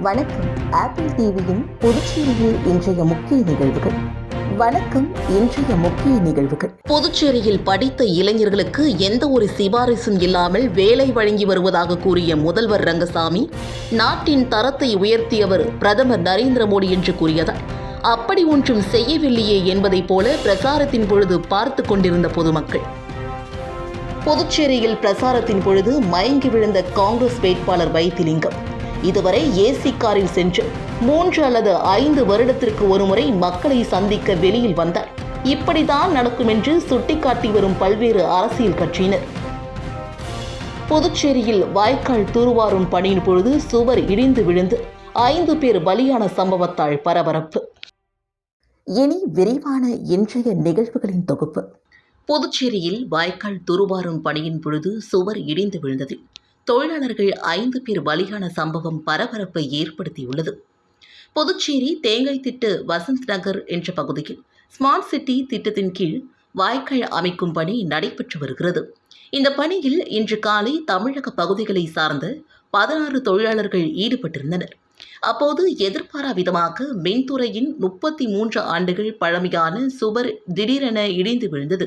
வணக்கம். ஆப்பிள் டிவியின் புதுச்சேரியில் இன்றைய முக்கிய நிகழ்வுகள். புதுச்சேரியில் படித்த இளைஞர்களுக்கு எந்த ஒரு சிபாரிசும் இல்லாமல் வேலை வழங்கி வருவதாக கூறிய முதல்வர் ரங்கசாமி, நாட்டின் தரத்தை உயர்த்தியவர் பிரதமர் நரேந்திர மோடி என்று கூறியதால் அப்படி ஒன்றும் செய்யவில்லையே என்பதைப் போல பிரசாரத்தின் பொழுது பார்த்து கொண்டிருந்த பொதுமக்கள். புதுச்சேரியில் பிரசாரத்தின் பொழுது மயங்கி விழுந்த காங்கிரஸ் வேட்பாளர் வைத்திலிங்கம் இதுவரை ஏசி காரில் சென்று 3 அல்லது 5 வருடத்திற்கு ஒருமுறை மக்களை சந்திக்க வெளியில் வந்தார். இப்படித்தான் நடக்கும் என்று சுட்டிக்காட்டி வரும் பல்வேறு அரசியல் கட்சியினர். புதுச்சேரியில் வாய்க்கால் தூர்வாரும் பணியின் பொழுது சுவர் இடிந்து விழுந்து 5 பேர் பலியான சம்பவத்தால் பரபரப்பு. இனி விரிவான இன்றைய நிகழ்வுகளின் தொகுப்பு. புதுச்சேரியில் வாய்க்கால் தூர்வாரும் பணியின் பொழுது சுவர் இடிந்து விழுந்ததில் தொழிலாளர்கள் 5 பேர் பலியான சம்பவம் பரபரப்பை ஏற்படுத்தியுள்ளது. புதுச்சேரி தேங்காய் திட்டு வசந்த் நகர் என்ற பகுதியில் ஸ்மார்ட் சிட்டி திட்டத்தின் கீழ் வாய்க்கால் அமைக்கும் பணி நடைபெற்று வருகிறது. இந்த பணியில் இன்று காலை தமிழக பகுதிகளை சார்ந்த 16 தொழிலாளர்கள் ஈடுபட்டிருந்தனர். அப்போது எதிர்பாரா விதமாக மின்துறையின் 33 ஆண்டுகள் பழமையான சுவர் திடீரென இடிந்து விழுந்தது.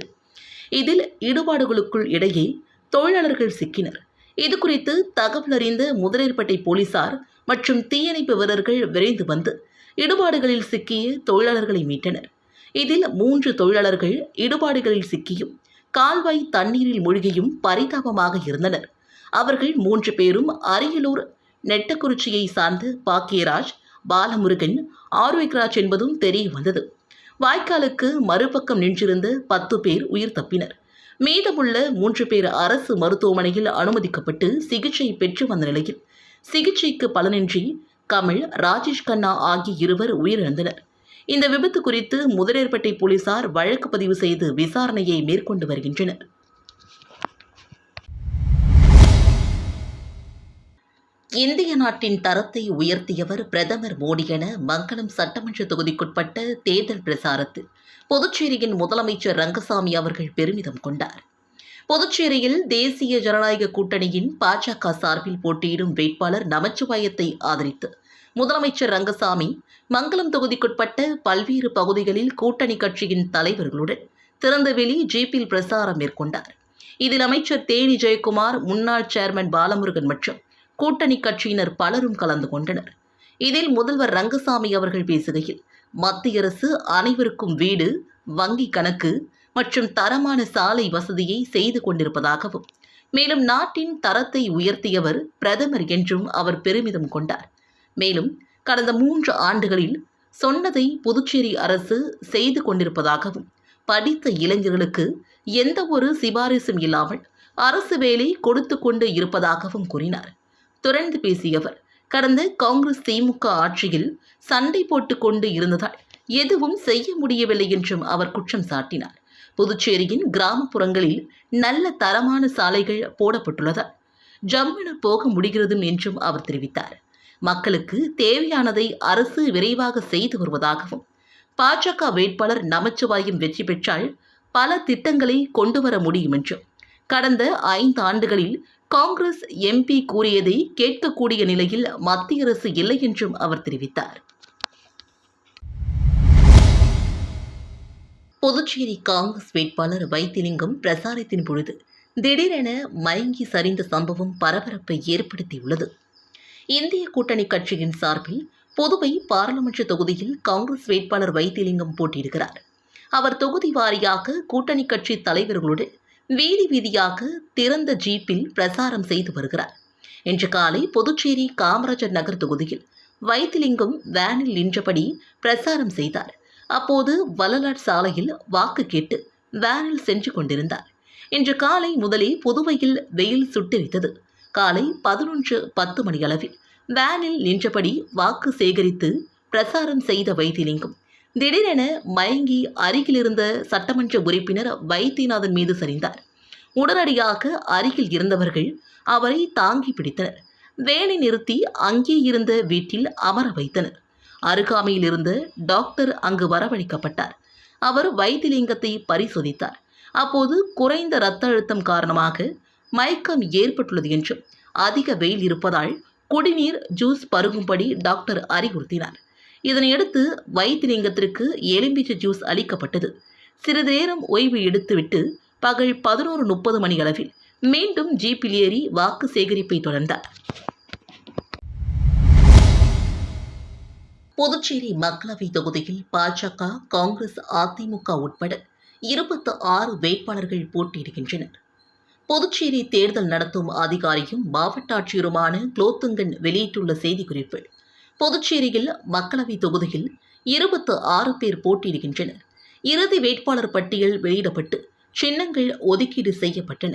இதில் இடுபாடுகளுக்குள் இடையே தொழிலாளர்கள் சிக்கினர். இதுகுறித்து தகவல் அறிந்த முதலியார்பேட்டை போலீசார் மற்றும் தீயணைப்பு வீரர்கள் விரைந்து வந்து இடுபாடுகளில் சிக்கிய தொழிலாளர்களை மீட்டனர். இதில் 3 தொழிலாளர்கள் இடுபாடுகளில் சிக்கியும் கால்வாய் தண்ணீரில் மூழ்கியும் பரிதாபமாக இருந்தனர். அவர்கள் 3 பேரும் அரியலூர் நெட்டக்குறிச்சியை சார்ந்த பாக்கியராஜ், பாலமுருகன், ஆரோக்கியராஜ் என்பதும் தெரிய வந்தது. வாய்க்காலுக்கு மறுபக்கம் நின்றிருந்த 10 பேர் உயிர் தப்பினர். மீதமுள்ள 3 பேர் அரசு மருத்துவமனையில் அனுமதிக்கப்பட்டு சிகிச்சை பெற்று வந்த நிலையில் சிகிச்சைக்கு பலனின்றி கமல், ராஜேஷ் கண்ணா ஆகிய 2 உயிரிழந்தனர். இந்த விபத்து குறித்து முதலியார்பேட்டை போலீசார் வழக்கு பதிவு செய்து விசாரணையை மேற்கொண்டு வருகின்றனர். இந்திய நாட்டின் தரத்தை உயர்த்தியவர் பிரதமர் மோடி என மங்களம் சட்டமன்ற தொகுதிக்குட்பட்ட தேர்தல் பிரசாரத்தில் புதுச்சேரியின் முதலமைச்சர் ரங்கசாமி அவர்கள் பெருமிதம் கொண்டார். புதுச்சேரியில் தேசிய ஜனநாயக கூட்டணியின் பாஜக சார்பில் போட்டியிடும் வேட்பாளர் நமச்சிவாயத்தை ஆதரித்து முதலமைச்சர் ரங்கசாமி மங்களம் தொகுதிக்குட்பட்ட பல்வேறு பகுதிகளில் கூட்டணி கட்சியின் தலைவர்களுடன் திறந்தவெளி ஜீப்பில் பிரசாரம் மேற்கொண்டார். இதில் அமைச்சர் தேனி ஜெயக்குமார், முன்னாள் சேர்மன் பாலமுருகன் மற்றும் கூட்டணி கட்சியினர் பலரும் கலந்து கொண்டனர். இதில் முதல்வர் ரங்கசாமி அவர்கள் பேசுகையில், மத்திய அரசு அனைவருக்கும் வீடு, வங்கி கணக்கு மற்றும் தரமான சாலை வசதியை செய்து கொண்டிருப்பதாகவும், மேலும் நாட்டின் தரத்தை உயர்த்தியவர் பிரதமர் என்றும் அவர் பெருமிதம் கொண்டார். மேலும் கடந்த 3 ஆண்டுகளில் சொன்னதை புதுச்சேரி அரசு செய்து கொண்டிருப்பதாகவும், படித்த இளைஞர்களுக்கு எந்த ஒரு சிபாரிசும் இல்லாமல் அரசு வேலை கொடுத்து கொண்டு இருப்பதாகவும் கூறினார். தொடர்ந்து பேசியவர், கடந்த காங்கிரஸ் திமுக ஆட்சியில் சண்டை போட்டுக் கொண்டு இருந்ததால் எதுவும் செய்ய முடியவில்லை என்றும் அவர் குற்றம் சாட்டினார். புதுச்சேரியின் கிராமப்புறங்களில் நல்ல தரமான சாலைகள் போடப்பட்டுள்ளதால் ஜம்மென போக முடிகிறது என்றும் அவர் தெரிவித்தார். மக்களுக்கு தேவையானதை அரசு விரைவாக செய்து வருவதாகவும், பாஜக வேட்பாளர் நமச்சிவாயம் வெற்றி பெற்றால் பல திட்டங்களை கொண்டு வர முடியும் என்றும், கடந்த 5 ஆண்டுகளில் காங்கிரஸ் எம்பி கூறியதை கேட்கக்கூடிய நிலையில் மத்திய அரசு இல்லை என்றும் அவர் தெரிவித்தார். புதுச்சேரி காங்கிரஸ் வேட்பாளர் வைத்திலிங்கம் பிரசாரத்தின் பொழுது திடீரென மயங்கி சரிந்த சம்பவம் பரபரப்பை ஏற்படுத்தியுள்ளது. இந்திய கூட்டணி கட்சியின் சார்பில் புதுவை பாராளுமன்ற தொகுதியில் காங்கிரஸ் வேட்பாளர் வைத்திலிங்கம் போட்டியிடுகிறார். அவர் தொகுதி வாரியாக கூட்டணி கட்சி தலைவர்களுடன் வீதி வீதியாக திறந்த ஜீப்பில் பிரசாரம் செய்து வருகிறார். இன்று காலை புதுச்சேரி காமராஜர் நகர் தொகுதியில் வைத்திலிங்கம் வேனில் நின்றபடி பிரசாரம் செய்தார். அப்போது வள்ளலார் சாலையில் வாக்கு கேட்டு வேனில் சென்று கொண்டிருந்தார். இன்று காலை முதலே புதுவையில் வெயில் சுட்டெரித்தது. காலை 11:10 மணியளவில் வேனில் நின்றபடி வாக்கு சேகரித்து பிரசாரம் செய்த வைத்திலிங்கம் திடீரென மயங்கி அருகிலிருந்த சட்டமன்ற உறுப்பினர் வைத்தியநாதன் மீது சரிந்தார். உடனடியாக அருகில் இருந்தவர்கள் அவரை தாங்கி பிடித்தனர். வேனை நிறுத்தி அங்கே இருந்த வீட்டில் அமர வைத்தனர். அருகாமையில் இருந்த டாக்டர் அங்கு வரவழைக்கப்பட்டார். அவர் வைத்திலிங்கத்தை பரிசோதித்தார். அப்போது குறைந்த இரத்த அழுத்தம் காரணமாக மயக்கம் ஏற்பட்டுள்ளது என்றும், அதிக வெயில் இருப்பதால் குடிநீர் ஜூஸ் பருகும்படி டாக்டர் அறிவுறுத்தினார். இதனையடுத்து வைத்திலிங்கத்திற்கு எலும்பிச்சை ஜூஸ் அளிக்கப்பட்டது. சிறிது நேரம் ஓய்வு எடுத்துவிட்டு பகல் 11:30 மணியளவில் மீண்டும் ஜீப்பில் ஏறி வாக்கு சேகரிப்பை தொடர்ந்தார். புதுச்சேரி மக்களவை தொகுதியில் பாஜக, காங்கிரஸ், அதிமுக உட்பட 26 வேட்பாளர்கள் போட்டியிடுகின்றனர். புதுச்சேரி தேர்தல் நடத்தும் அதிகாரியும் மாவட்ட ஆட்சியருமான குலோத்துங்கன் வெளியிட்டுள்ள செய்திக்குறிப்பில், புதுச்சேரியில் மக்களவை தொகுதியில் 26 பேர் போட்டியிடுகின்றனர். இறுதி வேட்பாளர் பட்டியல் வெளியிடப்பட்டு சின்னங்கள் ஒதுக்கீடு செய்யப்பட்டன.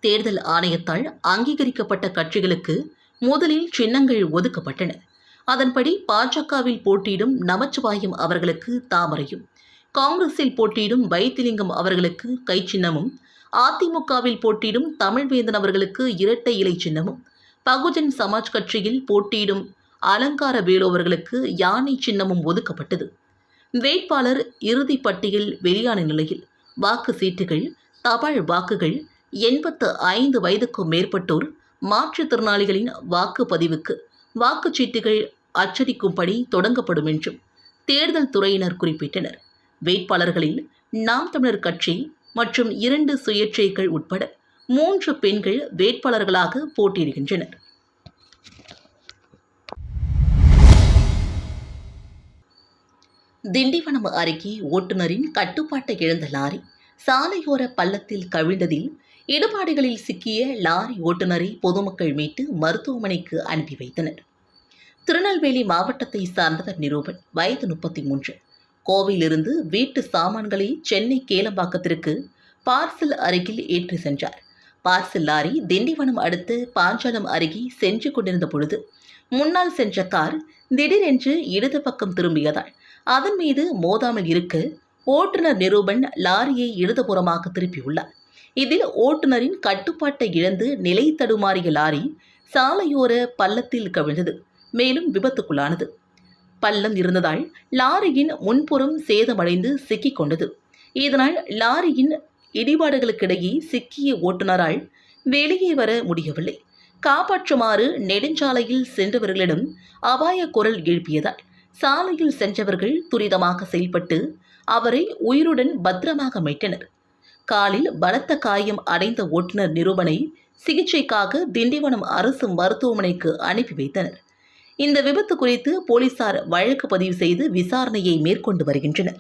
தேர்தல் ஆணையத்தால் அங்கீகரிக்கப்பட்ட கட்சிகளுக்கு முதலில் சின்னங்கள் ஒதுக்கப்பட்டன. அதன்படி பாஜகவில் போட்டியிடும் நமச்சிவாயம் அவர்களுக்கு தாமரையும், காங்கிரஸில் போட்டியிடும் வைத்திலிங்கம் அவர்களுக்கு கை சின்னமும், அதிமுகவில் போட்டியிடும் தமிழ்வேந்தன் அவர்களுக்கு இரட்டை இலை சின்னமும், பகுஜன் சமாஜ் கட்சியில் போட்டியிடும் அலங்கார வேலு அவர்களுக்கு யானை சின்னமும் ஒதுக்கப்பட்டது. வேட்பாளர் இறுதி பட்டியல் வெளியான நிலையில் வாக்கு சீட்டுகள், தபால் வாக்குகள், 85 வயதுக்கும் மேற்பட்டோர், மாற்றுத்திறனாளிகளின் வாக்குப்பதிவுக்கு வாக்குச்சீட்டுகள் அச்சடிக்கும்படி தொடங்கப்படும் என்றும் தேர்தல் துறையினர் குறிப்பிட்டனர். வேட்பாளர்களில் நாம் தமிழர் கட்சி மற்றும் 2 சுயேட்சைகள் உட்பட 3 பெண்கள் வேட்பாளர்களாக போட்டியிடுகின்றனர். திண்டிவனம் அருகே ஓட்டுநரின் கட்டுப்பாட்டை இழந்த லாரி சாலையோர பள்ளத்தில் கவிழ்ந்ததில் இடுபாடுகளில் சிக்கிய லாரி ஓட்டுநரை பொதுமக்கள் மீட்டு மருத்துவமனைக்கு அனுப்பி வைத்தனர். திருநெல்வேலி மாவட்டத்தை சார்ந்தவர் நிரூபன், வயது 33. கோவையிலிருந்து வீட்டு சாமான்களை சென்னை கேளம்பாக்கத்திற்கு பார்சல் அருகில் ஏற்றி சென்றார். பார்சல் லாரி திண்டிவனம் அடுத்து பாஞ்சாலம் அருகே சென்று கொண்டிருந்த பொழுது முன்னால் சென்ற கார் திடீரென்று இடது பக்கம் திரும்பியதால் அதன் மீது மோதாமல் இருக்க ஓட்டுநர் நிரூபன் லாரியை இடதுபுறமாக திருப்பியுள்ளார். இதில் ஓட்டுநரின் கட்டுப்பாட்டை இழந்து நிலை தடுமாறிய லாரி சாலையோர பள்ளத்தில் கவிழ்ந்தது. மேலும் விபத்துக்குள்ளானது. பள்ளம் இருந்ததால் லாரியின் முன்புறம் சேதமடைந்து சிக்கிக் கொண்டது. இதனால் லாரியின் இடிபாடுகளுக்கிடையே சிக்கிய ஓட்டுநரால் வெளியே வர முடியவில்லை. காப்பாற்றுமாறு நெடுஞ்சாலையில் சென்றவர்களிடம் அபாய குரல் எழுப்பியதால் சாலையில் சென்றவர்கள் துரிதமாக செயல்பட்டு அவரை உயிருடன் பத்திரமாக மீட்டனர். காலில் பலத்த காயம் அடைந்த ஓட்டுநர் நிரூபனை சிகிச்சைக்காக திண்டிவனம் அரசு மருத்துவமனைக்கு அனுப்பி வைத்தனர். இந்த விபத்து குறித்து போலீசார் வழக்கு பதிவு செய்து விசாரணையை மேற்கொண்டு வருகின்றனர்.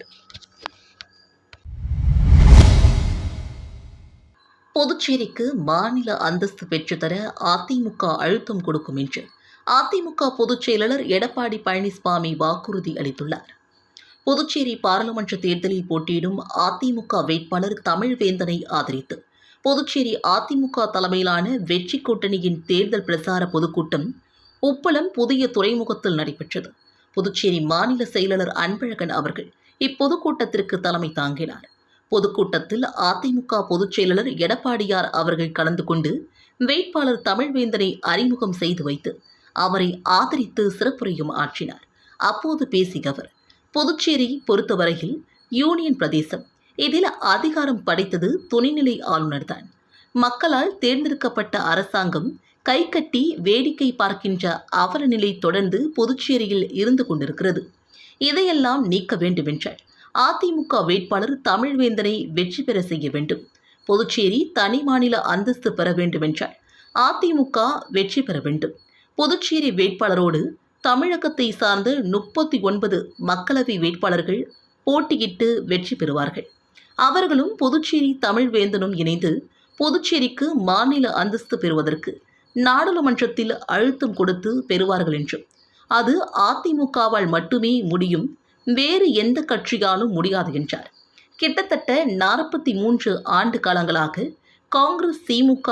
புதுச்சேரிக்கு மாநில அந்தஸ்து பெற்றுத்தர அதிமுக அழுத்தம் கொடுக்கும் என்று அதிமுக பொதுச் செயலாளர் எடப்பாடி பழனிசாமி வாக்குறுதி அளித்துள்ளார். புதுச்சேரி பாராளுமன்ற தேர்தலில் போட்டியிடும் அதிமுக வேட்பாளர் தமிழ்வேந்தனை ஆதரித்து புதுச்சேரி அதிமுக தலைமையிலான வெற்றி கூட்டணியின் தேர்தல் பிரசார பொதுக்கூட்டம் உப்பளம் புதிய துறைமுகத்தில் நடைபெற்றது. புதுச்சேரி மாநில செயலாளர் அன்பழகன் அவர்கள் இப்பொதுக்கூட்டத்திற்கு தலைமை தாங்கினார். பொதுக்கூட்டத்தில் அதிமுக பொதுச் செயலாளர் எடப்பாடியார் அவர்கள் கலந்து கொண்டு வேட்பாளர் தமிழ்வேந்தனை அறிமுகம் செய்து வைத்து அவரை ஆதரித்து சிறப்புரையும் ஆற்றினார். அப்போது பேசிய அவர், புதுச்சேரி பொறுத்தவரையில் யூனியன் பிரதேசம், இதில் அதிகாரம் படைத்தது துணைநிலை ஆளுநர்தான். மக்களால் தேர்ந்தெடுக்கப்பட்ட அரசாங்கம் கைகட்டி வேடிக்கை பார்க்கின்ற அவலநிலை தொடர்ந்து புதுச்சேரியில் இருந்து கொண்டிருக்கிறது. இதையெல்லாம் நீக்க வேண்டுமென்றால் அதிமுக வேட்பாளர் தமிழ்வேந்தனை வெற்றி பெற செய்ய வேண்டும். புதுச்சேரி தனி மாநில அந்தஸ்து பெற வேண்டுமென்றால் அதிமுக வெற்றி பெற வேண்டும். புதுச்சேரி வேட்பாளரோடு தமிழகத்தை சார்ந்த 39 மக்களவை வேட்பாளர்கள் போட்டியிட்டு வெற்றி பெறுவார்கள். அவர்களும் புதுச்சேரி தமிழ்வேந்தனும் இணைந்து புதுச்சேரிக்கு மாநில அந்தஸ்து பெறுவதற்கு நாடாளுமன்றத்தில் அழுத்தம் கொடுத்து பெறுவார்கள் என்றும், அது அதிமுகவால் மட்டுமே முடியும், வேறு எந்த கட்சியாலும் முடியாது என்றார். கிட்டத்தட்ட 43 ஆண்டு காலங்களாக காங்கிரஸ், திமுக,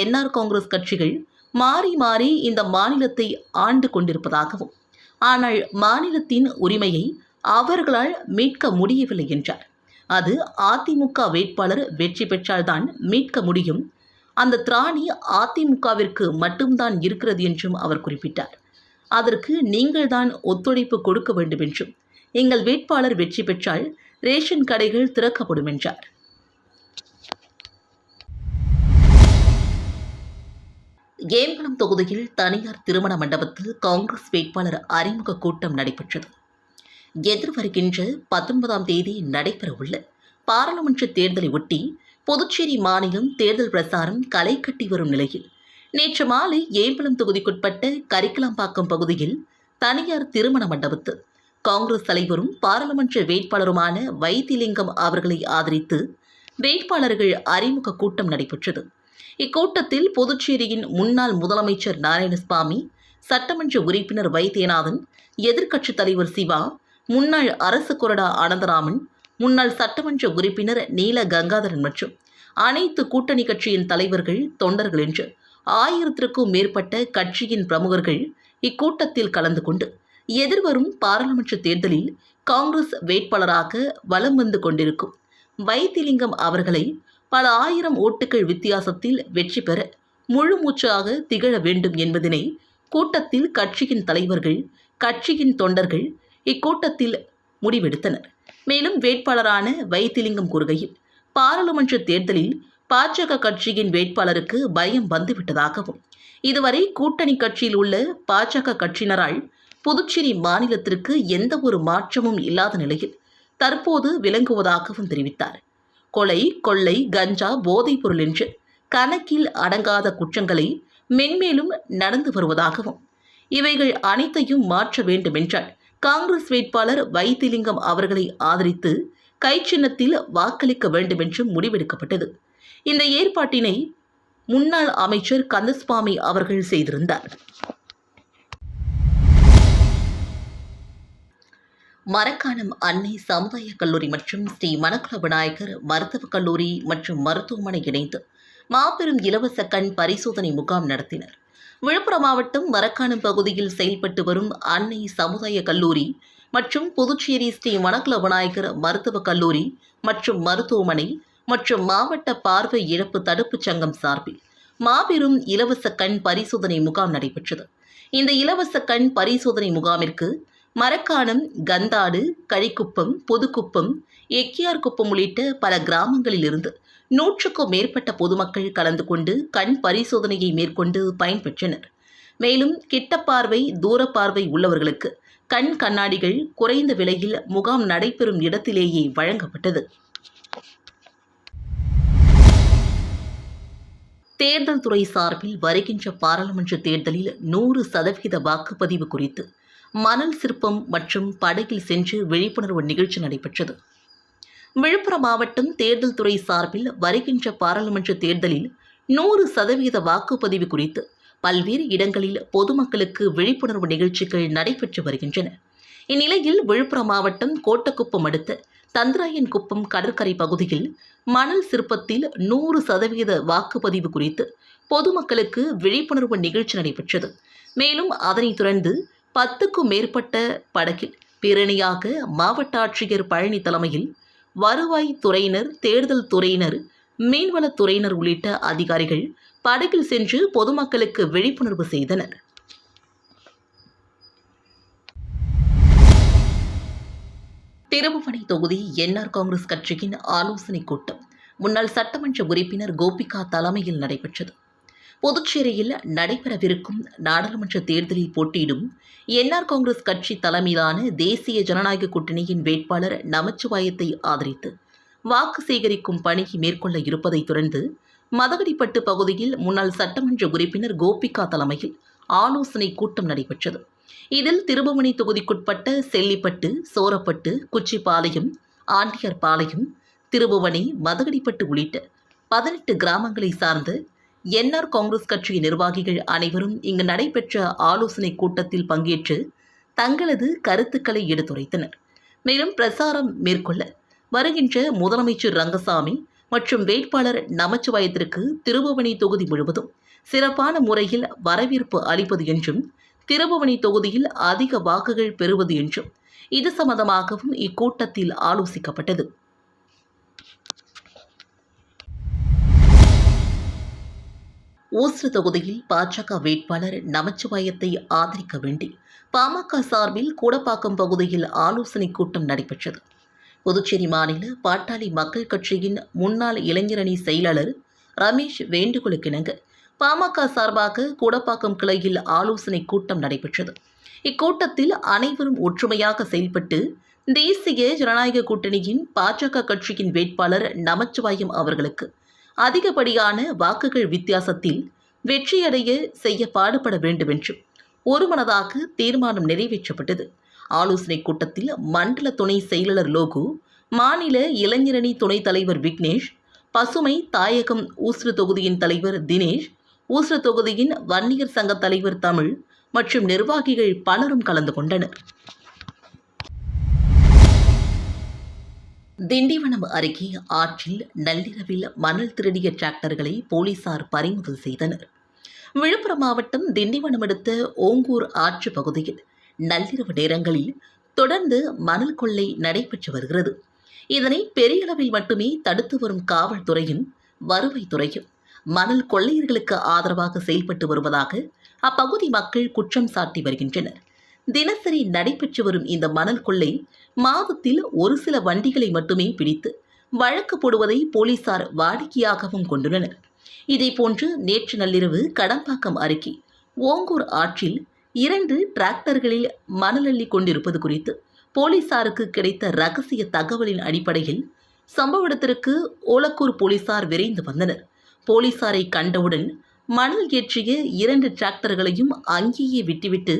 என்ஆர் காங்கிரஸ் கட்சிகள் மாறி மாறி இந்த மாநிலத்தை ஆண்டு கொண்டிருப்பதாகவும், ஆனால் மாநிலத்தின் உரிமையை அவர்களால் மீட்க முடியவில்லை என்றார். அது அதிமுக வேட்பாளர் வெற்றி பெற்றால்தான் மீட்க முடியும். அந்த திராணி அதிமுகவிற்கு மட்டும்தான் இருக்கிறது என்றும் அவர் குறிப்பிட்டார். அதற்கு நீங்கள்தான் ஒத்துழைப்பு கொடுக்க வேண்டும் என்றும், எங்கள் வேட்பாளர் வெற்றி பெற்றால் ரேஷன் கடைகள் திறக்கப்படும் என்றார். ஏம்பலம் தொகுதியில் தனியார் திருமண மண்டபத்தில் காங்கிரஸ் வேட்பாளர் அறிமுக கூட்டம் நடைபெற்றது. எதிர்வருகின்ற 19ஆம் தேதி நடைபெறவுள்ள பாராளுமன்ற தேர்தலை ஒட்டி புதுச்சேரி மாநிலம் தேர்தல் பிரசாரம் களை கட்டி வரும் நிலையில் நேற்று மாலை ஏம்பலம் தொகுதிக்குட்பட்ட கரிக்கலாம்பாக்கம் பகுதியில் தனியார் திருமண மண்டபத்தில் காங்கிரஸ் தலைவரும் பாராளுமன்ற வேட்பாளருமான வைத்திலிங்கம் அவர்களை ஆதரித்து வேட்பாளர்கள் அறிமுக கூட்டம் நடைபெற்றது. இக்கூட்டத்தில் புதுச்சேரியின் முன்னாள் முதலமைச்சர் நாராயணசாமி, சட்டமன்ற உறுப்பினர் வைத்தியநாதன், எதிர்க்கட்சித் தலைவர் சிவா, முன்னாள் அரசு கொறடா ஆனந்தராமன், முன்னாள் சட்டமன்ற உறுப்பினர் நீல கங்காதரன் மற்றும் அனைத்து கூட்டணி கட்சியின் தலைவர்கள், தொண்டர்கள் என்று 1000க்கும் மேற்பட்ட கட்சியின் பிரமுகர்கள் இக்கூட்டத்தில் கலந்து கொண்டு எதிர்வரும் பாராளுமன்ற தேர்தலில் காங்கிரஸ் வேட்பாளராக வலம் வந்து கொண்டிருக்கும் வைத்திலிங்கம் அவர்களை பல ஆயிரம் ஓட்டுகள் வித்தியாசத்தில் வெற்றி பெற முழு மூச்சாக திகழ வேண்டும் என்பதனை கூட்டத்தில் கட்சியின் தலைவர்கள், கட்சியின் தொண்டர்கள் இக்கூட்டத்தில் முடிவெடுத்தனர். மேலும் வேட்பாளரான வைத்திலிங்கம் கூறுகையில், பாராளுமன்ற தேர்தலில் பாஜக கட்சியின் வேட்பாளருக்கு பயம் வந்துவிட்டதாகவும், இதுவரை கூட்டணி கட்சியில் உள்ள பாஜக கட்சியினரால் புதுச்சேரி மாநிலத்திற்கு எந்த ஒரு மாற்றமும் இல்லாத நிலையில் தற்போது விளங்குவதாகவும் தெரிவித்தார். கொலை, கொள்ளை, கஞ்சா, போதைப் பொருள் என்று கணக்கில் அடங்காத குற்றங்களை மென்மேலும் நடந்து வருவதாகவும், இவைகள் அனைத்தையும் மாற்ற வேண்டும் என்றால் காங்கிரஸ் வேட்பாளர் வைத்திலிங்கம் அவர்களை ஆதரித்து கை சின்னத்தில் வாக்களிக்க வேண்டும் என்றும் முடிவெடுக்கப்பட்டது. இந்த ஏற்பாட்டினை முன்னாள் அமைச்சர் கந்தசுவாமி அவர்கள் செய்திருந்தார். மரக்காணம் அன்னை சமுதாய கல்லூரி மற்றும் ஸ்ரீ மணக்குள விநாயகர் மருத்துவக் கல்லூரி மற்றும் மருத்துவமனை இணைந்து மாபெரும் இலவச கண் பரிசோதனை முகாம் நடத்தினர். விழுப்புரம் மாவட்டம் மரக்காணம் பகுதியில் செயல்பட்டு வரும் அன்னை சமுதாய கல்லூரி மற்றும் புதுச்சேரி ஸ்ரீ மணக்குள விநாயகர் மருத்துவக் கல்லூரி மற்றும் மருத்துவமனை மற்றும் மாவட்ட பார்வை இழப்பு தடுப்புச் சங்கம் சார்பில் மாபெரும் இலவச கண் பரிசோதனை முகாம் நடைபெற்றது. இந்த இலவச கண் பரிசோதனை முகாமிற்கு மரக்காணம், கந்தாடு, கழிக்குப்பம், புதுக்குப்பம், எக்கியார்குப்பம் உள்ளிட்ட பல கிராமங்களில் இருந்து 100க்கும் மேற்பட்ட பொதுமக்கள் கலந்து கொண்டு கண் பரிசோதனையை மேற்கொண்டு பயன்பெற்றனர். மேலும் கிட்டப்பார்வை, தூரப்பார்வை உள்ளவர்களுக்கு கண் கண்ணாடிகள் குறைந்த விலையில் முகாம் நடைபெறும் இடத்திலேயே வழங்கப்பட்டது. தேர்தல் துறை சார்பில் வருகின்ற பாராளுமன்ற தேர்தலில் 100% வாக்குப்பதிவு குறித்து மணல் சிற்பம் மற்றும் படகில் சென்று விழிப்புணர்வு நிகழ்ச்சி நடைபெற்றது. விழுப்புரம் மாவட்டம் தேர்தல் துறை சார்பில் வருகின்ற பாராளுமன்ற தேர்தலில் 100% வாக்குப்பதிவு குறித்து பல்வேறு இடங்களில் பொதுமக்களுக்கு விழிப்புணர்வு நிகழ்ச்சிகள் நடைபெற்று வருகின்றன. இந்நிலையில் விழுப்புரம் மாவட்டம் கோட்டக்குப்பம் அடுத்த தந்திராயன் குப்பம் கடற்கரை பகுதியில் மணல் சிற்பத்தில் 100% வாக்குப்பதிவு குறித்து பொதுமக்களுக்கு விழிப்புணர்வு நிகழ்ச்சி நடைபெற்றது. மேலும் அதனைத் தொடர்ந்து 10க்கும் மேற்பட்ட படகில் பேரணியாக மாவட்ட ஆட்சியர் பழனி தலைமையில் வருவாய் துறையினர், தேர்தல் துறையினர், மீன்வளத்துறையினர் உள்ளிட்ட அதிகாரிகள் படகில் சென்று பொதுமக்களுக்கு விழிப்புணர்வு செய்தனர். திருபுவனை தொகுதி என்ஆர் காங்கிரஸ் கட்சியின் ஆலோசனைக் கூட்டம் முன்னாள் சட்டமன்ற உறுப்பினர் கோபிகா தலைமையில் நடைபெற்றது. புதுச்சேரியில் நடைபெறவிருக்கும் நாடாளுமன்ற தேர்தலில் போட்டியிடும் என்ஆர் காங்கிரஸ் கட்சி தலைமையிலான தேசிய ஜனநாயக கூட்டணியின் வேட்பாளர் நமச்சிவாயத்தை ஆதரித்து வாக்கு சேகரிக்கும் பணியை மேற்கொள்ள இருப்பதை தொடர்ந்து மதகடிப்பட்டு பகுதியில் முன்னாள் சட்டமன்ற உறுப்பினர் கோபிகா தலைமையில் ஆலோசனைக் கூட்டம் நடைபெற்றது. இதில் திருபுவனை தொகுதிக்குட்பட்ட செல்லிப்பட்டு, சோரப்பட்டு, குச்சிப்பாளையம், ஆண்டியார்பாளையம், திருபுவனை, மதகடிப்பட்டு உள்ளிட்ட 18 கிராமங்களை சார்ந்த என்ஆர் காங்கிரஸ் கட்சி நிர்வாகிகள் அனைவரும் இங்கு நடைபெற்ற ஆலோசனைக் கூட்டத்தில் பங்கேற்று தங்களது கருத்துக்களை எடுத்துரைத்தனர். மேலும் பிரசாரம் மேற்கொள்ள வருகின்ற முதலமைச்சர் ரங்கசாமி மற்றும் வேட்பாளர் நமச்சிவாயத்திற்கு திருபுவனை தொகுதி முழுவதும் சிறப்பான முறையில் வரவேற்பு அளிப்பது என்றும், திருபுவனை தொகுதியில் அதிக வாக்குகள் பெறுவது என்றும் இது சம்பந்தமாகவும் இக்கூட்டத்தில் ஆலோசிக்கப்பட்டது. ஊசூர் தொகுதியில் பாஜக வேட்பாளர் நமச்சிவாயத்தை ஆதரிக்க வேண்டி பாமக சார்பில் கூடப்பாக்கம் பகுதியில் ஆலோசனைக் கூட்டம் நடைபெற்றது. புதுச்சேரி மாநில பாட்டாளி மக்கள் கட்சியின் முன்னாள் இளைஞரணி செயலாளர் ரமேஷ் வேண்டுகோளுக்கிணங்க பாமக சார்பாக கூடப்பாக்கம் கிளையில் ஆலோசனை கூட்டம் நடைபெற்றது. இக்கூட்டத்தில் அனைவரும் ஒற்றுமையாக செயல்பட்டு தேசிய ஜனநாயக கூட்டணியின் பாஜக கட்சியின் வேட்பாளர் நமச்சிவாயம் அவர்களுக்கு அதிகப்படியான வாக்குகள் வித்தியாசத்தில் வெற்றியடைய செய்ய பாடுபட வேண்டும் என்றும் ஒருமனதாக தீர்மானம் நிறைவேற்றப்பட்டது. ஆலோசனைக் கூட்டத்தில் மண்டல துணை செயலாளர் லோகு, மாநில இளைஞரணி துணைத் தலைவர் விக்னேஷ், பசுமை தாயகம் ஊசுடு தொகுதியின் தலைவர் தினேஷ், ஊசுடு தொகுதியின் வன்னியர் சங்க தலைவர் தமிழ் மற்றும் நிர்வாகிகள் பலரும் கலந்து கொண்டனர். திண்டிவனம் அருகே ஆற்றில் நள்ளிரவில் மணல் திருடிய டிராக்டர்களை போலீசார் பறிமுதல் செய்தனர். விழுப்புரம் மாவட்டம் திண்டிவனம் அடுத்த ஓங்கூர் ஆற்று பகுதியில் நள்ளிரவு நேரங்களில் தொடர்ந்து மணல் கொள்ளை நடைபெற்று வருகிறது. இதனை பெரிய அளவில் மட்டுமே தடுத்து வரும் காவல்துறையும் வருவாய்த்துறையும் மணல் கொள்ளையர்களுக்கு ஆதரவாக செயல்பட்டு வருவதாக அப்பகுதி மக்கள் குற்றம் சாட்டி வருகின்றனர். தினசரி நடைபெற்று வரும் இந்த மணல் கொள்ளை மாதத்தில் ஒரு சில வண்டிகளை மட்டுமே பிடித்து வழக்கு போடுவதை போலீசார் வாடிக்கையாகவும் கொண்டுள்ளனர். இதேபோன்று நேற்று நள்ளிரவு கடம்பாக்கம் அருகே ஓங்கூர் ஆற்றில் 2 டிராக்டர்களில் மணல் அள்ளி கொண்டிருப்பது குறித்து போலீசாருக்கு கிடைத்த ரகசிய தகவலின் அடிப்படையில் சம்பவ இடத்திற்கு ஓலக்கூர் போலீசார் விரைந்து வந்தனர். போலீசாரை கண்டவுடன் மணல் ஏற்றிய 2 டிராக்டர்களையும் அங்கேயே விட்டுவிட்டு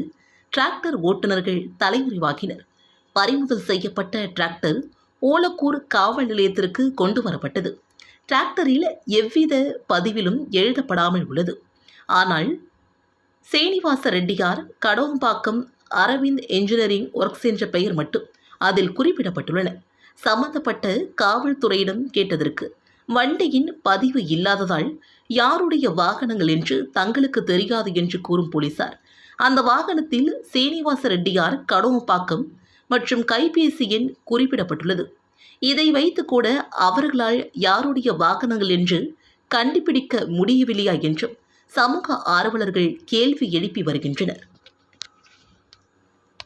டிராக்டர் ஓட்டுநர்கள் தலைமறைவாகினர். பறிமுதல் செய்யப்பட்ட டிராக்டர் ஓலக்கூர் காவல் நிலையத்திற்கு கொண்டு வரப்பட்டது. டிராக்டரில் எவ்வித பதிவிலும் எழுதப்படாமல் உள்ளது. ஆனால் சீனிவாச ரெட்டியார் கடோம்பாக்கம் அரவிந்த் என்ஜினியரிங் ஒர்க்ஸ் என்ற பெயர் மட்டும் அதில் குறிப்பிடப்பட்டுள்ளன. சம்பந்தப்பட்ட காவல்துறையிடம் கேட்டதற்கு வண்டியின் பதிவு இல்லாததால் யாருடைய வாகனங்கள் என்று தங்களுக்கு தெரியாது என்று கூறும் போலீசார் அந்த வாகனத்தில் சீனிவாச ரெட்டியார் கடோம்பாக்கம் மற்றும் கைபேசி எண் குறிப்பிடப்பட்டுள்ளது. இதை வைத்து கூட அவர்களால் யாருடைய வாகனங்கள் என்று கண்டுபிடிக்க முடியவில்லையா என்றும் சமூக ஆர்வலர்கள் கேள்வி எழுப்பி வருகின்றனர்.